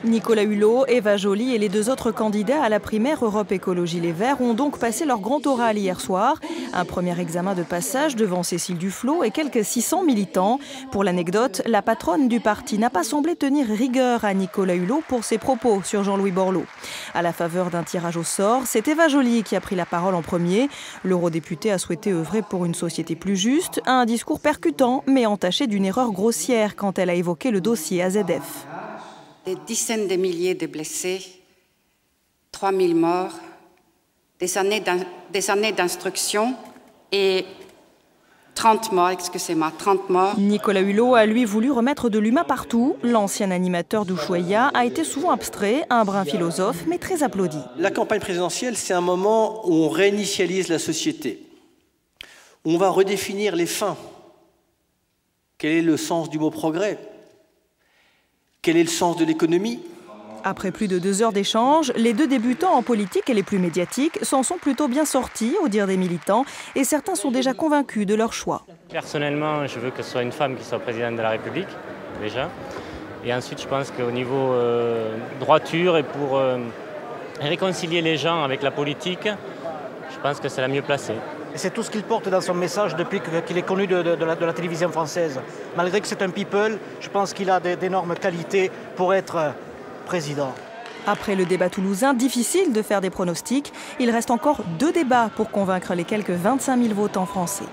Nicolas Hulot, Eva Joly et les deux autres candidats à la primaire Europe Écologie Les Verts ont donc passé leur grand oral hier soir. Un premier examen de passage devant Cécile Duflot et quelques 600 militants. Pour l'anecdote, la patronne du parti n'a pas semblé tenir rigueur à Nicolas Hulot pour ses propos sur Jean-Louis Borloo. À la faveur d'un tirage au sort, c'est Eva Joly qui a pris la parole en premier. L'eurodéputé a souhaité œuvrer pour une société plus juste, un discours percutant mais entaché d'une erreur grossière quand elle a évoqué le dossier AZF. Des dizaines de milliers de blessés, 3000 morts, des années d'instruction et 30 morts. Nicolas Hulot a lui voulu remettre de l'humain partout. L'ancien animateur d'Ushuaïa a été souvent abstrait, un brin philosophe, mais très applaudi. La campagne présidentielle, c'est un moment où on réinitialise la société. On va redéfinir les fins. Quel est le sens du mot progrès ? Quel est le sens de l'économie ? Après plus de 2 heures d'échange, les deux débutants en politique et les plus médiatiques s'en sont plutôt bien sortis, au dire des militants, et certains sont déjà convaincus de leur choix. Personnellement, je veux que ce soit une femme qui soit présidente de la République, déjà. Et ensuite, je pense qu'au niveau droiture et pour réconcilier les gens avec la politique, je pense que c'est la mieux placée. C'est tout ce qu'il porte dans son message depuis qu'il est connu de la télévision française. Malgré que c'est un people, je pense qu'il a d'énormes qualités pour être président. Après le débat toulousain, difficile de faire des pronostics. Il reste encore 2 débats pour convaincre les quelques 25 000 votants français.